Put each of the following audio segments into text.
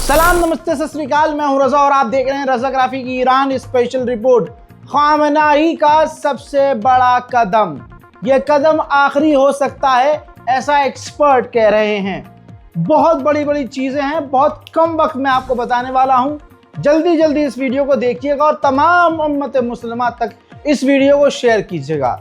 सलाम, नमस्ते, सत श्री अकाल। मैं हूं रजा और आप देख रहे हैं रजाग्राफी की ईरान स्पेशल रिपोर्ट। खामनेई का सबसे बड़ा कदम, यह कदम आखिरी हो सकता है, ऐसा एक्सपर्ट कह रहे हैं। बहुत बड़ी बड़ी चीजें हैं, बहुत कम वक्त में आपको बताने वाला हूं। जल्दी जल्दी इस वीडियो को देखिएगा और तमाम उम्मत मुस्लिमा तक इस वीडियो को शेयर कीजिएगा।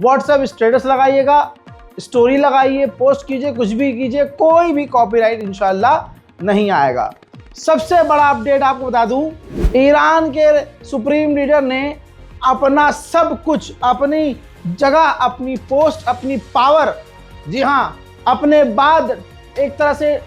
व्हाट्सएप स्टेटस लगाइएगा, स्टोरी लगाइए, पोस्ट कीजिए, कुछ भी कीजिए, कोई भी कॉपीराइट इंशाल्लाह नहीं आएगा। सबसे बड़ा अपडेट आपको बता दूं, ईरान के सुप्रीम लीडर ने अपना सब कुछ, अपनी जगह, अपनी पोस्ट, अपनी पावर, जी हाँ, अपने बाद एक तरह से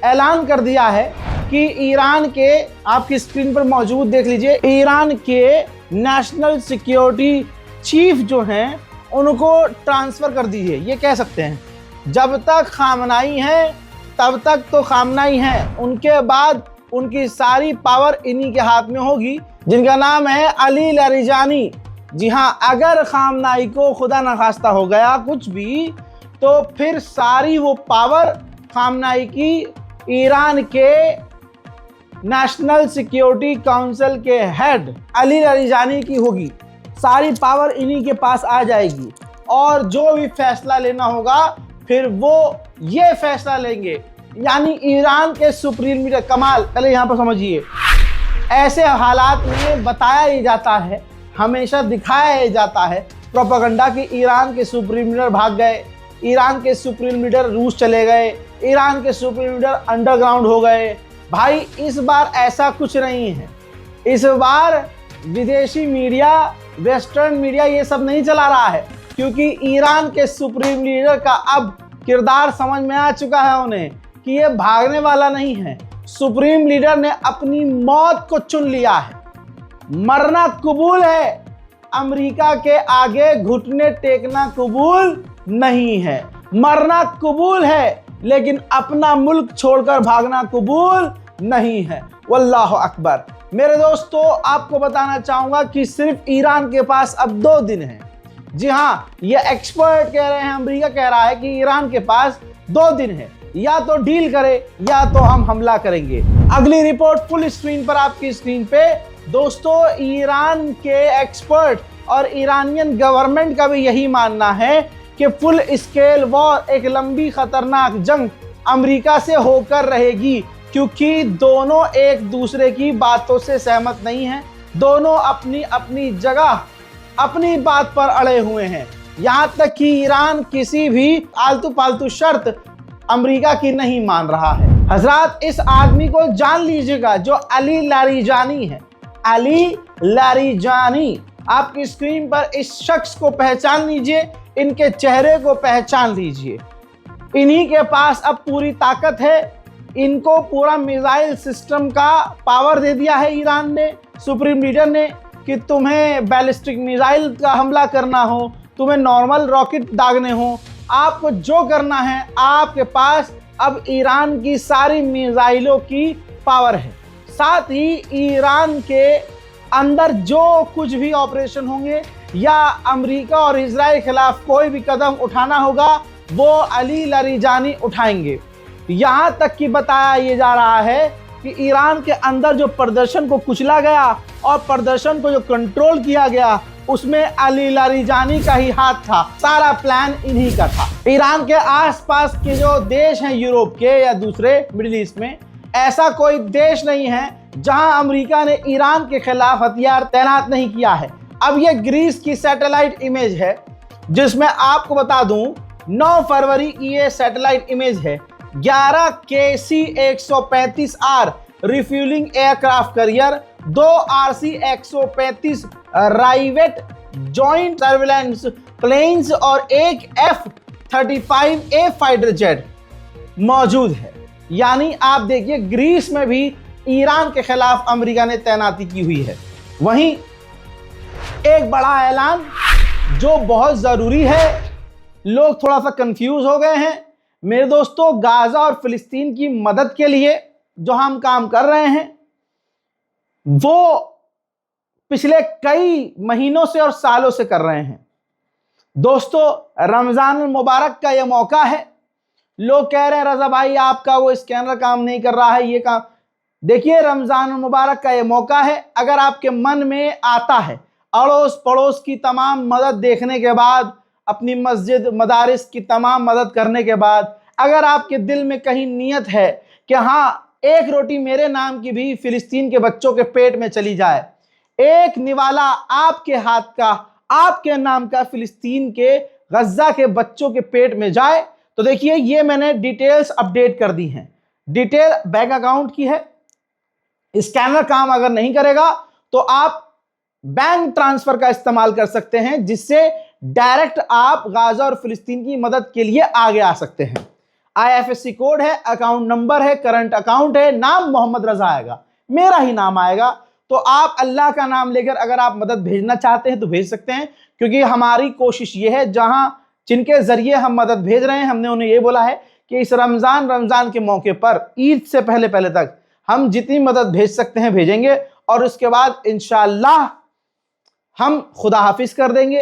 ऐलान कर दिया है कि ईरान के, आपकी स्क्रीन पर मौजूद देख लीजिए, ईरान के नेशनल सिक्योरिटी चीफ जो हैं उनको ट्रांसफ़र कर दीजिए। ये कह सकते हैं जब तक खामनेई है तब तक तो खामनेई है, उनके बाद उनकी सारी पावर इन्हीं के हाथ में होगी, जिनका नाम है अली लारिजानी। जी हाँ, अगर खामनेई को खुदा न खास्ता हो गया कुछ भी, तो फिर सारी वो पावर खामनेई की ईरान के नेशनल सिक्योरिटी काउंसिल के हेड अली लारिजानी की होगी। सारी पावर इन्हीं के पास आ जाएगी और जो भी फैसला लेना होगा फिर वो ये फैसला लेंगे। यानी ईरान के सुप्रीम लीडर, कमाल, पहले यहाँ पर समझिए, ऐसे हालात में बताया ही जाता है, हमेशा दिखाया जाता है प्रोपेगेंडा कि ईरान के सुप्रीम लीडर भाग गए, ईरान के सुप्रीम लीडर रूस चले गए, ईरान के सुप्रीम लीडर अंडरग्राउंड हो गए। भाई इस बार ऐसा कुछ नहीं है। इस बार विदेशी मीडिया, वेस्टर्न मीडिया ये सब नहीं चला रहा है, क्योंकि ईरान के सुप्रीम लीडर का अब किरदार समझ में आ चुका है उन्हें कि ये भागने वाला नहीं है। सुप्रीम लीडर ने अपनी मौत को चुन लिया है, मरना कबूल है, अमेरिका के आगे घुटने टेकना कबूल नहीं है। मरना कबूल है लेकिन अपना मुल्क छोड़कर भागना कबूल नहीं है। वल्लाहु अकबर। मेरे दोस्तों, आपको बताना चाहूंगा कि सिर्फ ईरान के पास अब 2 दिन हैं। जी हाँ, ये एक्सपर्ट कह रहे हैं, अमेरिका कह रहा है कि ईरान के पास 2 दिन है, या तो डील करे या तो हम हमला करेंगे। अगली रिपोर्ट फुल स्क्रीन पर, आपकी स्क्रीन पे। दोस्तों, ईरान के एक्सपर्ट और ईरानियन गवर्नमेंट का भी यही मानना है कि फुल स्केल वॉर, एक लंबी खतरनाक जंग अमेरिका से होकर रहेगी, क्योंकि दोनों एक दूसरे की बातों से सहमत नहीं हैं। दोनों अपनी अपनी जगह अपनी बात पर अड़े हुए हैं। यहाँ तक कि ईरान किसी भी आलतू पालतू शर्त अमेरिका की नहीं मान रहा है। हजरात, इस आदमी को जान लीजिएगा जो अली लारिजानी है। अली लारिजानी, आपकी स्क्रीन पर इस शख्स को पहचान लीजिए, इनके चेहरे को पहचान लीजिए। इन्हीं के पास अब पूरी ताकत है। इनको पूरा मिसाइल सिस्टम का पावर दे दिया है ईरान ने, सुप्रीम लीडर ने, कि तुम्हें बैलिस्टिक मिसाइल का हमला करना हो, तुम्हें नॉर्मल रॉकेट दागने हो, आपको जो करना है, आपके पास अब ईरान की सारी मिसाइलों की पावर है। साथ ही ईरान के अंदर जो कुछ भी ऑपरेशन होंगे या अमेरिका और इजराइल के खिलाफ कोई भी कदम उठाना होगा, वो अली लारिजानी उठाएंगे। यहाँ तक कि बताया ये जा रहा है कि ईरान के अंदर जो प्रदर्शन को कुचला गया और प्रदर्शन को जो कंट्रोल किया गया, उसमें अली लारिजानी का ही हाथ था। सारा प्लान इन्हीं का था। ईरान के आसपास के जो देश हैं, यूरोप के या दूसरे मिडिल ईस्ट में, ऐसा कोई देश नहीं है जहां अमेरिका ने ईरान के खिलाफ हथियार तैनात नहीं किया है। अब ये ग्रीस की सैटेलाइट इमेज है, जिसमें आपको बता दूं 9 फरवरी की ये सैटेलाइट इमेज है। 11 KC-135R refuelling aircraft carrier, 2 RC-135 rivet joint surveillance planes और एक F-35A फाइटर जेट मौजूद है। यानी आप देखिए, ग्रीस में भी ईरान के खिलाफ अमेरिका ने तैनाती की हुई है। वहीं एक बड़ा ऐलान जो बहुत जरूरी है, लोग थोड़ा सा कंफ्यूज हो गए हैं। मेरे दोस्तों, गाजा और फिलिस्तीन की मदद के लिए जो हम काम कर रहे हैं, वो पिछले कई महीनों से और सालों से कर रहे हैं। दोस्तों, रमजान मुबारक का यह मौका है। लोग कह रहे हैं रजा भाई आपका वो स्कैनर काम नहीं कर रहा है, ये काम। देखिए, रमजान मुबारक का ये मौका है। अगर आपके मन में आता है अड़ोस पड़ोस की तमाम मदद देखने के बाद, अपनी मस्जिद मदारिस की तमाम मदद करने के बाद, अगर आपके दिल में कहीं नियत है कि हाँ, एक रोटी मेरे नाम की भी फिलिस्तीन के बच्चों के पेट में चली जाए, एक निवाला आपके हाथ का, आपके नाम का फिलिस्तीन के गज्जा के बच्चों के पेट में जाए, तो देखिए, ये मैंने डिटेल्स अपडेट कर दी हैं। डिटेल बैंक अकाउंट की है। स्कैनर काम अगर नहीं करेगा तो आप बैंक ट्रांसफर का इस्तेमाल कर सकते हैं, जिससे डायरेक्ट आप गाजा और फिलिस्तीन की मदद के लिए आगे आ सकते हैं। IFSC कोड है, अकाउंट नंबर है, करंट अकाउंट है, नाम मोहम्मद रजा आएगा, मेरा ही नाम आएगा। तो आप अल्लाह का नाम लेकर अगर आप मदद भेजना चाहते हैं तो भेज सकते हैं, क्योंकि हमारी कोशिश ये है, जहां जिनके जरिए हम मदद भेज रहे हैं, हमने उन्हें ये बोला है कि इस रमजान के मौके पर, ईद से पहले तक हम जितनी मदद भेज सकते हैं भेजेंगे, और उसके बाद इंशाअल्लाह हम खुदा हाफिज कर देंगे।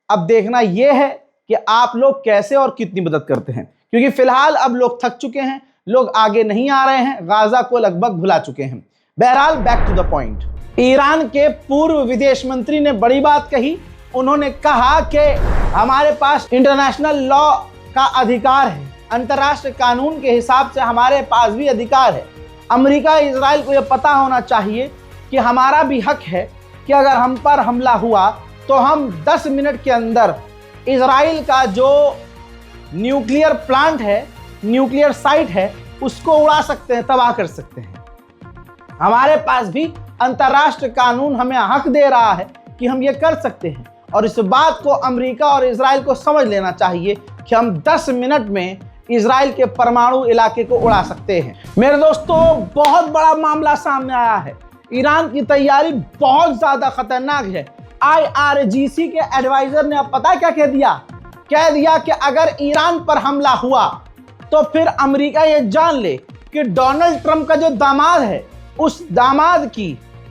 अब देखना यह है कि आप लोग कैसे और कितनी मदद करते हैं, क्योंकि फिलहाल अब लोग थक चुके हैं, लोग आगे नहीं आ रहे हैं, गाजा को लगभग भुला चुके हैं। बहरहाल, back to the point. Iran के पूर्व विदेश मंत्री ने बड़ी बात कही। उन्होंने कहा कि हमारे पास इंटरनेशनल लॉ का अधिकार है, अंतर्राष्ट्रीय कानून के हिसाब से हमारे पास भी अधिकार है। अमेरिका इजराइल को यह पता होना चाहिए कि हमारा भी हक है कि अगर हम पर हमला हुआ तो हम 10 मिनट के अंदर इजराइल का जो न्यूक्लियर प्लांट है, न्यूक्लियर साइट है, उसको उड़ा सकते हैं, तबाह कर सकते हैं। हमारे पास भी अंतर्राष्ट्रीय कानून हमें हक दे रहा है कि हम ये कर सकते हैं, और इस बात को अमेरिका और इजराइल को समझ लेना चाहिए कि हम 10 मिनट में इजराइल के परमाणु इलाके को उड़ा सकते हैं। मेरे दोस्तों, बहुत बड़ा मामला सामने आया है। ईरान की तैयारी बहुत ज्यादा खतरनाक है। IRGC के एडवाइजर ने अब पता क्या कह दिया कि अगर ईरान पर हमला हुआ तो फिर अमेरिका ये जान ले कि डोनाल्ड ट्रंप का जो दामाद है, उस दामाद की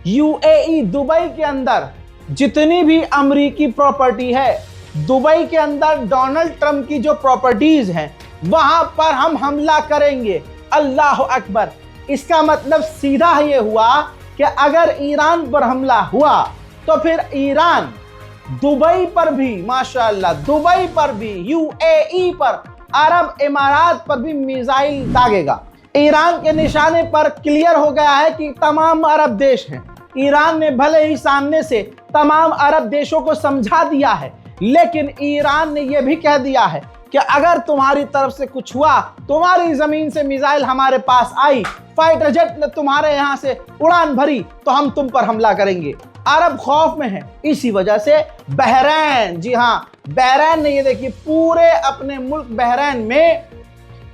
UAE दुबई के अंदर जितनी भी अमेरिकी प्रॉपर्टी है, दुबई के अंदर डोनाल्ड ट्रंप की जो प्रॉपर्टीज हैं, वहां पर हम हमला करेंगे। अल्लाह अकबर। इसका मतलब सीधा ये हुआ कि अगर ईरान पर हमला हुआ तो फिर ईरान दुबई पर भी, माशाअल्लाह, दुबई पर भी, UAE पर, अरब इमारात पर भी मिसाइल दागेगा। ईरान के निशाने पर क्लियर हो गया है कि तमाम अरब देश हैं। ईरान ने भले ही सामने से तमाम अरब देशों को समझा दिया है, लेकिन ईरान ने यह भी कह दिया है कि अगर तुम्हारी तरफ से कुछ हुआ, तुम्हारी जमीन से मिसाइल हमारे पास आई, फाइटर जेट ने तुम्हारे यहां से उड़ान भरी, तो हम तुम पर हमला करेंगे। अरब खौफ में है। इसी वजह से बहरैन, जी हां, बहरैन ने, ये देखिए, पूरे अपने मुल्क बहरैन में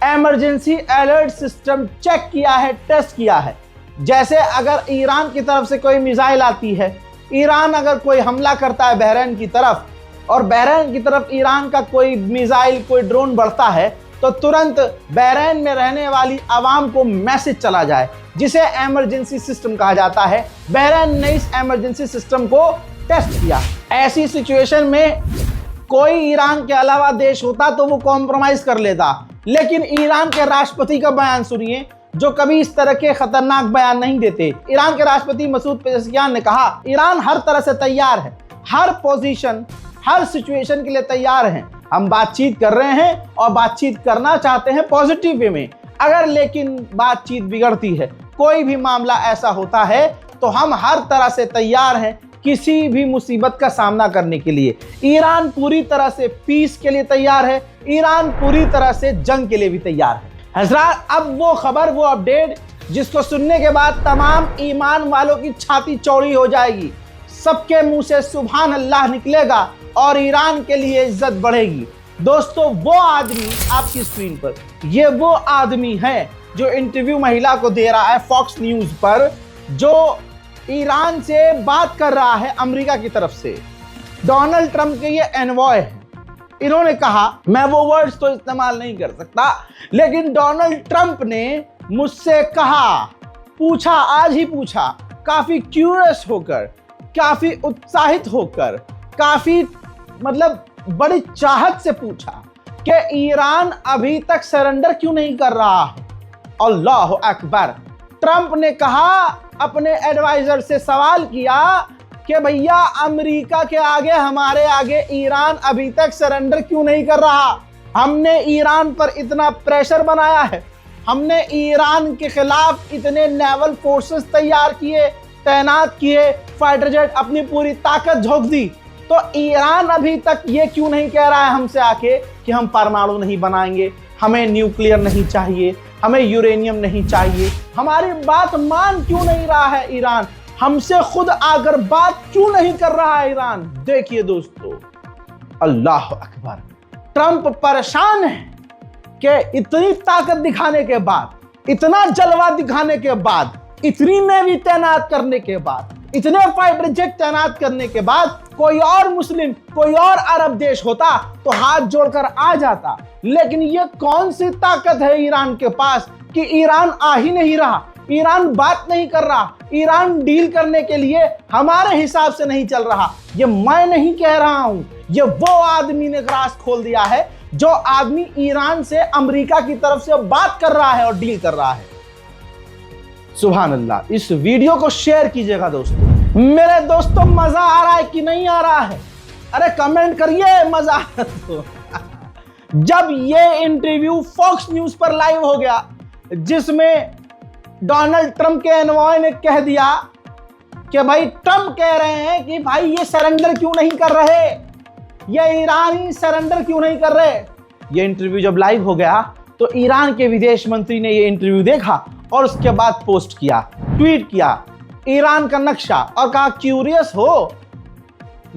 इमरजेंसी अलर्ट सिस्टम चेक किया है, टेस्ट किया है। जैसे अगर ईरान की तरफ से कोई मिसाइल आती है, ईरान अगर कोई हमला करता है बहरैन की तरफ, और बहरैन की तरफ ईरान का कोई मिसाइल, कोई ड्रोन बढ़ता है, तो तुरंत बहरैन में रहने वाली आवाम को मैसेज चला जाए, जिसे इमरजेंसी सिस्टम कहा जाता है। बहरैन ने इस इमरजेंसी सिस्टम को टेस्ट किया। ऐसी सिचुएशन में कोई ईरान के अलावा देश होता तो वो कॉम्प्रोमाइज कर लेता, लेकिन ईरान के राष्ट्रपति का बयान सुनिए, जो कभी इस तरह के खतरनाक बयान नहीं देते। ईरान के राष्ट्रपति मसूद पेज़ेश्कियान ने कहा, ईरान हर तरह से तैयार है, हर पोजीशन, हर सिचुएशन के लिए तैयार हैं। हम बातचीत कर रहे हैं और बातचीत करना चाहते हैं पॉजिटिव वे में। अगर लेकिन बातचीत बिगड़ती है, कोई भी मामला ऐसा होता है, तो हम हर तरह से तैयार हैं किसी भी मुसीबत का सामना करने के लिए। ईरान पूरी तरह से पीस के लिए तैयार है, ईरान पूरी तरह से जंग के लिए भी तैयार है। हज़रात, अब वो खबर, वो अपडेट जिसको सुनने के बाद तमाम ईमान वालों की छाती चौड़ी हो जाएगी, सबके मुंह से सुभान अल्लाह निकलेगा और ईरान के लिए इज्जत बढ़ेगी। दोस्तों, वो आदमी आपकी स्क्रीन पर, ये वो आदमी है जो इंटरव्यू महिला को दे रहा है फॉक्स न्यूज पर, जो ईरान से बात कर रहा है अमेरिका की तरफ से। डोनाल्ड ट्रंप के ये एनवॉय है। इन्होंने कहा, मैं वो वर्ड्स तो इस्तेमाल नहीं कर सकता, लेकिन डोनाल्ड ट्रंप ने मुझसे कहा, पूछा, आज ही पूछा, काफी क्यूरियस होकर, काफी उत्साहित होकर, काफी मतलब बड़ी चाहत से पूछा कि ईरान अभी तक सरेंडर क्यों नहीं कर रहा है। अल्लाह अकबर। ट्रंप ने कहा, अपने एडवाइजर से सवाल किया कि भैया अमेरिका के आगे, हमारे आगे ईरान अभी तक सरेंडर क्यों नहीं कर रहा। हमने ईरान पर इतना प्रेशर बनाया है, हमने ईरान के खिलाफ इतने नेवल फोर्सेस तैयार किए, तैनात किए, फाइटर जेट, अपनी पूरी ताकत झोंक दी, तो ईरान अभी तक ये क्यों नहीं कह रहा है हमसे आके कि हम परमाणु नहीं बनाएंगे, हमें न्यूक्लियर नहीं चाहिए, हमें यूरेनियम नहीं चाहिए। हमारी बात मान क्यों नहीं रहा है ईरान, हमसे खुद आकर बात क्यों नहीं कर रहा है ईरान। देखिए दोस्तों, अल्लाह अकबर, ट्रंप परेशान है कि इतनी ताकत दिखाने के बाद, इतना जलवा दिखाने के बाद, इतनी नेवी तैनात करने के बाद, इतने फाइटर जेट तैनात करने के बाद कोई और मुस्लिम, कोई और अरब देश होता तो हाथ जोड़कर आ जाता। लेकिन ये कौन सी ताकत है ईरान के पास कि ईरान आ ही नहीं रहा, ईरान बात नहीं कर रहा, ईरान डील करने के लिए हमारे हिसाब से नहीं चल रहा। ये मैं नहीं कह रहा हूं, ये वो आदमी ने राज खोल दिया है जो आदमी ईरान से अमेरिका की तरफ से बात कर रहा है और डील कर रहा है। सुभान अल्लाह। इस वीडियो को शेयर कीजिएगा दोस्तों। मेरे दोस्तों, मजा आ रहा है कि नहीं आ रहा है? अरे कमेंट करिए मजा आ रहा तो। जब ये इंटरव्यू फॉक्स न्यूज पर लाइव हो गया, जिसमें डोनाल्ड ट्रंप के एनवॉय ने कह दिया कि भाई, ट्रंप कह रहे हैं कि भाई ये सरेंडर क्यों नहीं कर रहे, ये ईरानी सरेंडर क्यों नहीं कर रहे। ये इंटरव्यू जब लाइव हो गया तो ईरान के विदेश मंत्री ने ये इंटरव्यू देखा और उसके बाद पोस्ट किया, ट्वीट किया ईरान का नक्शा और कहा, क्यूरियस हो,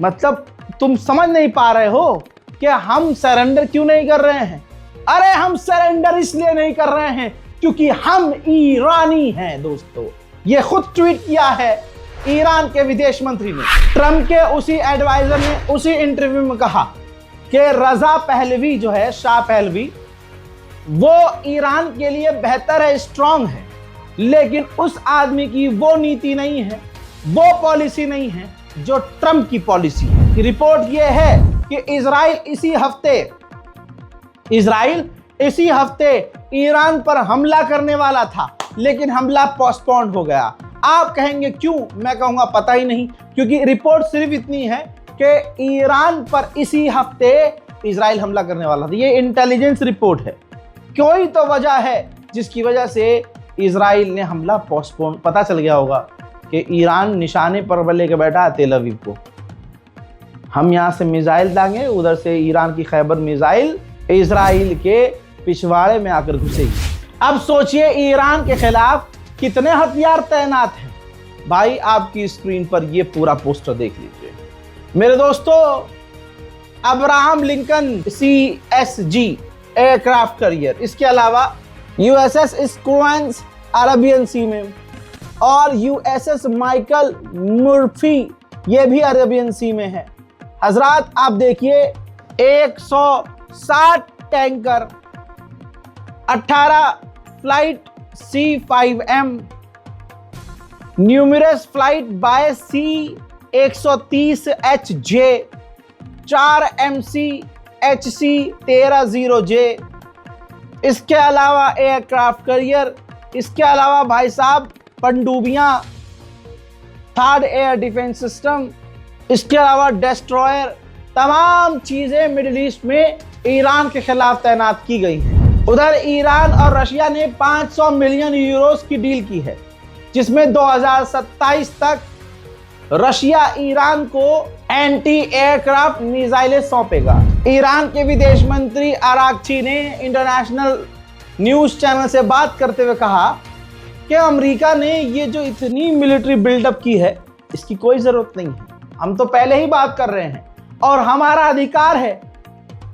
मतलब तुम समझ नहीं पा रहे हो कि हम सरेंडर क्यों नहीं कर रहे हैं। अरे हम सरेंडर इसलिए नहीं कर रहे हैं क्योंकि हम ईरानी हैं दोस्तों। ये खुद ट्वीट किया है ईरान के विदेश मंत्री ने। ट्रंप के उसी एडवाइजर ने उसी इंटरव्यू में कहा कि रजा पहलवी जो है, शाह पहलवी, वो ईरान के लिए बेहतर है, स्ट्रांग है, लेकिन उस आदमी की वो नीति नहीं है, वो पॉलिसी नहीं है जो ट्रंप की पॉलिसी है। रिपोर्ट ये है कि इजराइल इसी हफ्ते ईरान पर हमला करने वाला था, लेकिन हमला पोस्टपोन हो गया। आप कहेंगे क्यों? मैं कहूंगा पता ही नहीं, क्योंकि रिपोर्ट सिर्फ इतनी है कि ईरान पर इसी हफ्ते इजराइल हमला करने वाला था। ये इंटेलिजेंस रिपोर्ट है। कोई तो वजह है जिसकी वजह से इजराइल ने हमला पोस्टपोन, पता चल गया होगा कि ईरान निशाने पर लेके बैठा है तेल अवीव को। हम यहाँ से मिसाइल दांगे, उधर से ईरान की खैबर मिसाइल इजराइल के पिछवाड़े में आकर घुसेगी। अब सोचिए ईरान के खिलाफ कितने हथियार तैनात हैं। भाई आपकी स्क्रीन पर ये पूरा पोस्टर देख लीजिए मेरे दोस्तों। Abraham Lincoln CSG aircraft carrier, इसके अलावा USS स्क्वांस अरेबियन सी में, और USS माइकल मुर्फी, ये भी अरेबियन सी में है। हजरात आप देखिए, 160 tanker, 18 flight C5M, numerous flight by C130HJ, 4 MC-HC-13-0J, इसके अलावा एयरक्राफ्ट कैरियर, इसके अलावा भाई साहब पनडुब्बियां, थर्ड एयर डिफेंस सिस्टम, इसके अलावा डेस्ट्रॉयर, तमाम चीजें मिडिल ईस्ट में ईरान के खिलाफ तैनात की गई हैं। उधर ईरान और रशिया ने 500 मिलियन यूरोस की डील की है, जिसमें 2027 तक रशिया ईरान को एंटी एयरक्राफ्ट मिसाइलें सौंपेगा। ईरान के विदेश मंत्री अरागची ने इंटरनेशनल न्यूज चैनल से बात करते हुए कहा कि अमेरिका ने ये जो इतनी मिलिट्री बिल्डअप की है, इसकी कोई जरूरत नहीं है। हम तो पहले ही बात कर रहे हैं और हमारा अधिकार है,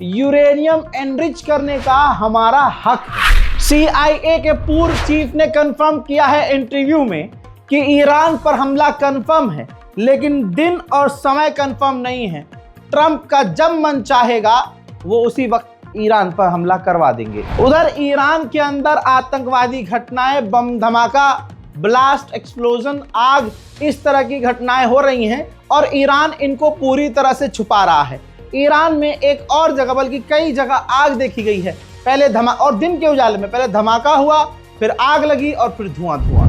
यूरेनियम एनरिच करने का हमारा हक है। CIA के पूर्व चीफ ने कंफर्म किया है इंटरव्यू में कि ईरान पर हमला कंफर्म है, लेकिन दिन और समय कंफर्म नहीं है। ट्रंप का जब मन चाहेगा वो उसी वक्त ईरान पर हमला करवा देंगे। उधर ईरान के अंदर आतंकवादी घटनाएं, बम धमाका, ब्लास्ट, एक्सप्लोजन, आग, इस तरह की घटनाएं हो रही हैं और ईरान इनको पूरी तरह से छुपा रहा है। ईरान में एक और जगह, बल्कि कई जगह आग देखी गई है। पहले और दिन के उजाले में पहले धमाका हुआ, फिर आग लगी और फिर धुआं धुआं।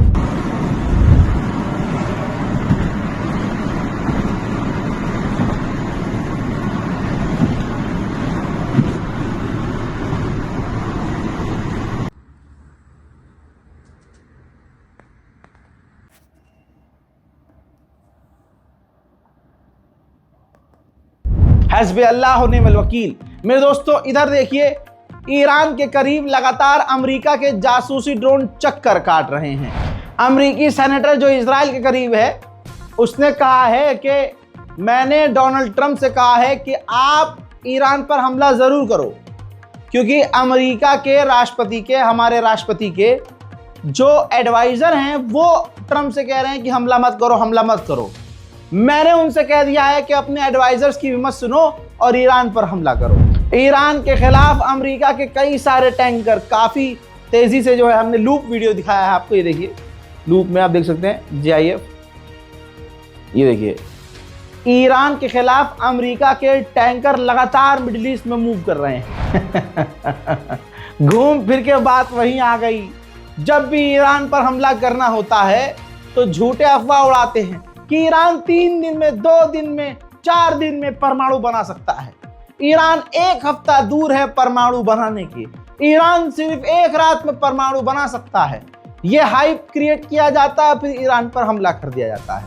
हस्बी अल्लाह व निअमल वकील। मेरे दोस्तों इधर देखिए, ईरान के करीब लगातार अमेरिका के जासूसी ड्रोन चक्कर काट रहे हैं। अमेरिकी सेनेटर जो इजराइल के करीब है, उसने कहा है कि मैंने डोनाल्ड ट्रंप से कहा है कि आप ईरान पर हमला ज़रूर करो, क्योंकि अमेरिका के राष्ट्रपति के, हमारे राष्ट्रपति के जो एडवाइज़र हैं वो ट्रंप से कह रहे हैं कि हमला मत करो, हमला मत करो। मैंने उनसे कह दिया है कि अपने एडवाइजर्स की भी मत सुनो और ईरान पर हमला करो। ईरान के खिलाफ अमेरिका के कई सारे टैंकर काफ़ी तेज़ी से जो है, हमने लूप वीडियो दिखाया है आपको, ये देखिए लूप में आप देख सकते हैं GIF, ये देखिए ईरान के खिलाफ अमेरिका के टैंकर लगातार मिडिल ईस्ट में मूव कर रहे हैं। घूम फिर के बात वहीं आ गई, जब भी ईरान पर हमला करना होता है तो झूठे अफवाह उड़ाते हैं कि ईरान 3 दिन में, 2 दिन में, 4 दिन में परमाणु बना सकता है। ईरान 1 हफ्ता दूर है परमाणु बनाने के। ईरान सिर्फ 1 रात में परमाणु बना सकता है। यह हाइप क्रिएट किया जाता है, फिर ईरान पर हमला कर दिया जाता है।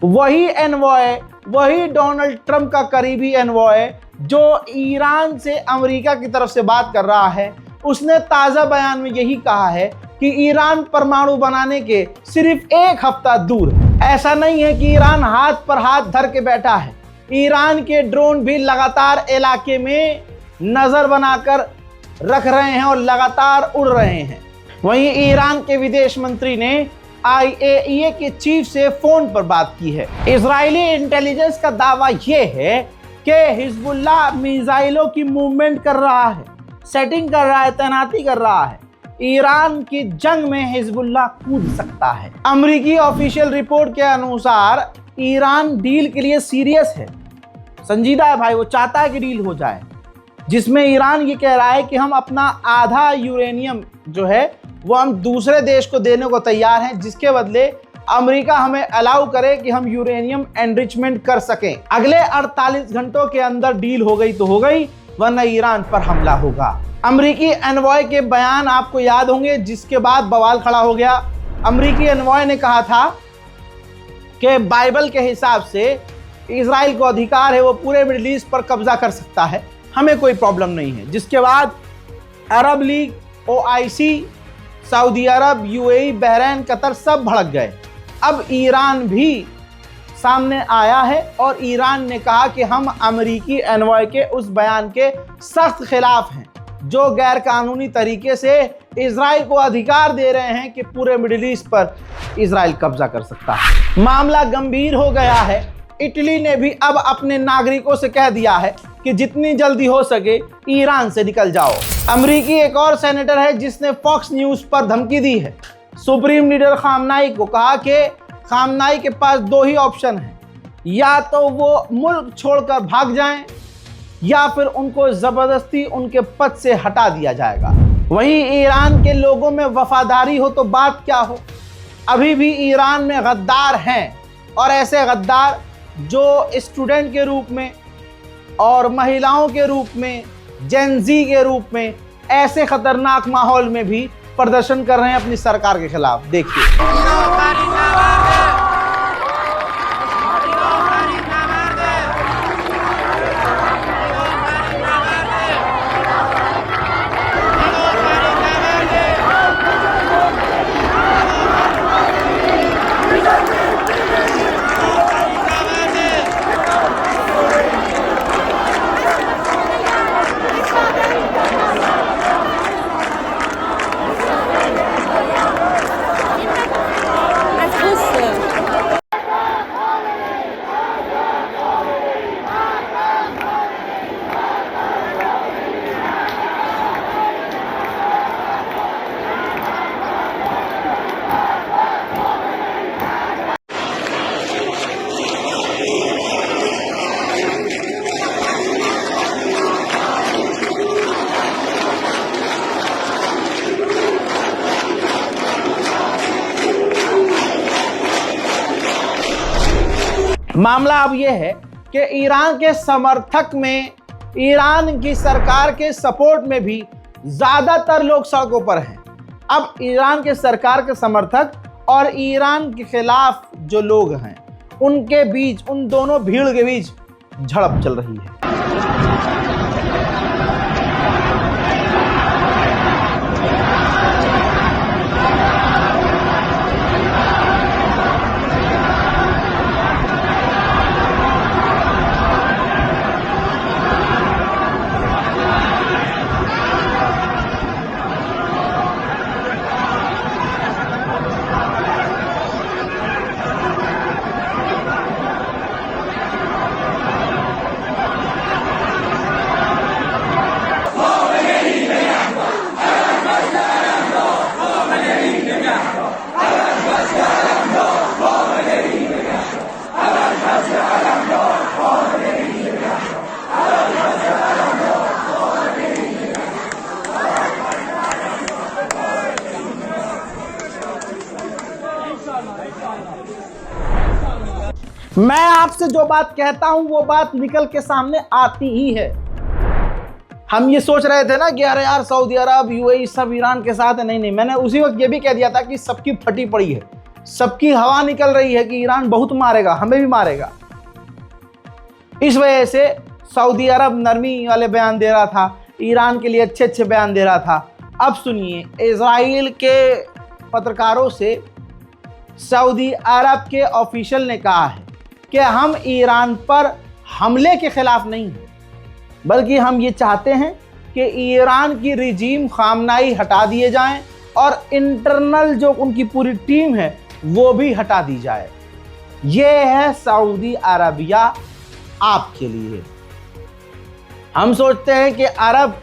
वही एनवॉय, वही डोनाल्ड ट्रंप का करीबी एनवॉय जो ईरान से अमेरिका की तरफ से बात कर रहा है, उसने ताज़ा बयान में यही कहा है कि ईरान परमाणु बनाने के सिर्फ 1 हफ्ता दूर है। ऐसा नहीं है कि ईरान हाथ पर हाथ धर के बैठा है। ईरान के ड्रोन भी लगातार इलाके में नजर बनाकर रख रहे हैं और लगातार उड़ रहे हैं। वहीं ईरान के विदेश मंत्री ने IAEA के चीफ से फोन पर बात की है। इजरायली इंटेलिजेंस का दावा यह है कि हिजबुल्लाह मिसाइलों की मूवमेंट कर रहा है, सेटिंग कर रहा है, तैनाती कर रहा है। ईरान की जंग में हिजबुल्लाह कूद सकता है। अमेरिकी ऑफिशियल रिपोर्ट के अनुसार ईरान डील के लिए सीरियस है, संजीदा है भाई, वो चाहता है कि डील हो जाए, जिसमें ईरान ये कह रहा है कि हम अपना आधा यूरेनियम जो है वो हम दूसरे देश को देने को तैयार हैं, जिसके बदले अमेरिका हमें अलाउ करे कि हम यूरेनियम एनरिचमेंट कर सकें। अगले 48 घंटों के अंदर डील हो गई तो हो गई, वरना ईरान पर हमला होगा। अमेरिकी एनवॉय के बयान आपको याद होंगे, जिसके बाद बवाल खड़ा हो गया। अमेरिकी एनवॉय ने कहा था कि बाइबल के हिसाब से इजराइल को अधिकार है, वो पूरे मिडिल ईस्ट पर कब्जा कर सकता है, हमें कोई प्रॉब्लम नहीं है। जिसके बाद अरब लीग, OIC, सऊदी अरब, UAE, बहरीन, कतर सब भड़क गए। अब ईरान भी सामने आया है और ईरान ने कहा कि हम अमेरिकी एनवॉय के उस बयान के सख्त खिलाफ हैं, जो गैर कानूनी तरीके से इजराइल को अधिकार दे रहे हैं कि पूरे मिडिल ईस्ट पर इजराइल कब्जा कर सकता है। मामला गंभीर हो गया है। इटली ने भी अब अपने नागरिकों से कह दिया है कि जितनी जल्दी हो सके ईरान से निकल जाओ। अमेरिकी एक और सेनेटर है जिसने फॉक्स न्यूज पर धमकी दी है। सुप्रीम लीडर खामनाई को कहा कि खामनाई के पास 2 ही ऑप्शन हैं, या तो वो मुल्क छोड़कर भाग जाएं या फिर उनको जबरदस्ती उनके पद से हटा दिया जाएगा। वहीं ईरान के लोगों में वफादारी हो तो बात क्या हो, अभी भी ईरान में गद्दार हैं, और ऐसे गद्दार जो स्टूडेंट के रूप में और महिलाओं के रूप में, जेनजी के रूप में, ऐसे खतरनाक माहौल में भी प्रदर्शन कर रहे हैं अपनी सरकार के खिलाफ। देखिए मामला अब यह है कि ईरान के समर्थक में, ईरान की सरकार के सपोर्ट में भी ज्यादातर लोग सड़कों पर हैं। अब ईरान के सरकार के समर्थक और ईरान के खिलाफ जो लोग हैं, उनके बीच, उन दोनों भीड़ के बीच झड़प चल रही है। मैं आपसे जो बात कहता हूं वो बात निकल के सामने आती ही है। हम ये सोच रहे थे ना कि अरे यार सऊदी अरब, यूएई सब ईरान के साथ है। नहीं, मैंने उसी वक्त ये भी कह दिया था कि सबकी फटी पड़ी है, सबकी हवा निकल रही है कि ईरान बहुत मारेगा, हमें भी मारेगा। इस वजह से सऊदी अरब नरमी वाले बयान दे रहा था, ईरान के लिए अच्छे अच्छे बयान दे रहा था। अब सुनिए, इजराइल के पत्रकारों से सऊदी अरब के ऑफिशियल ने कहा है कि हम ईरान पर हमले के खिलाफ नहीं हैं, बल्कि हम ये चाहते हैं कि ईरान की रिजीम खामनाई हटा दिए जाएं और इंटरनल जो उनकी पूरी टीम है वो भी हटा दी जाए। ये है सऊदी अरबिया आपके लिए। हम सोचते हैं कि अरब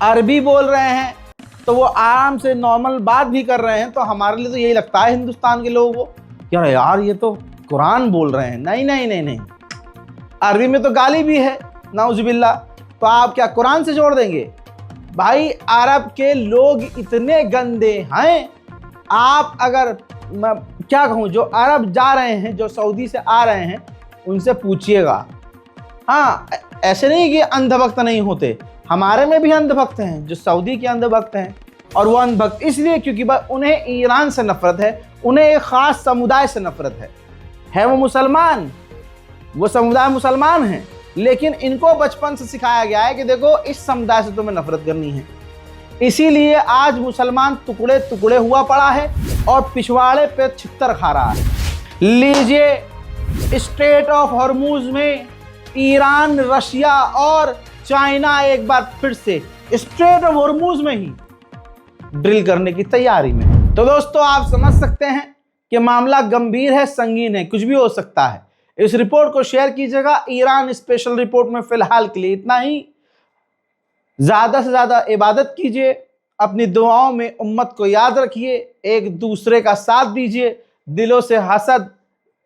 अरबी बोल रहे हैं तो वो आराम से नॉर्मल बात भी कर रहे हैं, तो हमारे लिए तो यही लगता है हिंदुस्तान के लोगों को क्या यार ये तो कुरान बोल रहे हैं। नहीं नहीं नहीं नहीं, अरबी में तो गाली भी है, नाउजुबिल्ला। तो आप क्या कुरान से जोड़ देंगे? भाई अरब के लोग इतने गंदे हैं, आप अगर मैं क्या कहूँ, जो अरब जा रहे हैं, जो सऊदी से आ रहे हैं, उनसे पूछिएगा। हाँ, ऐसे नहीं कि अंधभक्त नहीं होते, हमारे में भी अंधभक्त हैं जो सऊदी के अंधभक्त हैं। और वो अंधभक्त इसलिए क्योंकि उन्हें ईरान से नफरत है, उन्हें एक खास समुदाय से नफरत है वो मुसलमान, वो समुदाय मुसलमान हैं, लेकिन इनको बचपन से सिखाया गया है कि देखो इस समुदाय से तुम्हें नफरत करनी है। इसीलिए आज मुसलमान टुकड़े टुकड़े हुआ पड़ा है और पिछवाड़े पे छितर खा रहा है। लीजिए, स्ट्रेट ऑफ हॉर्मूज में ईरान, रशिया और चाइना एक बार फिर से स्ट्रेट ऑफ हॉर्मूज में ही ड्रिल करने की तैयारी में। तो दोस्तों, आप समझ सकते हैं कि मामला गंभीर है, संगीन है, कुछ भी हो सकता है। इस रिपोर्ट को शेयर कीजिएगा। ईरान स्पेशल रिपोर्ट में फिलहाल के लिए इतना ही। ज्यादा से ज्यादा इबादत कीजिए, अपनी दुआओं में उम्मत को याद रखिए, एक दूसरे का साथ दीजिए, दिलों से हसद,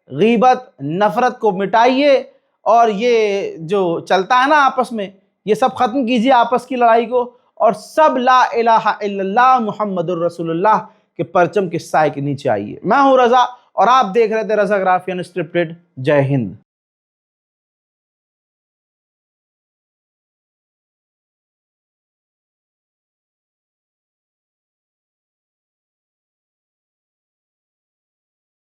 गीबत, नफरत को मिटाइए और ये जो चलता है ना आपस में, ये सब खत्म कीजिए, आपस की लड़ाई को, और सब ला इलाहा इल्लल्लाह मुहम्मदुर रसूलुल्लाह के परचम के साए के नीचे आइए। मैं हूं रजा और आप देख रहे थे रजाग्राफी अनस्क्रिप्टेड। जय हिंद।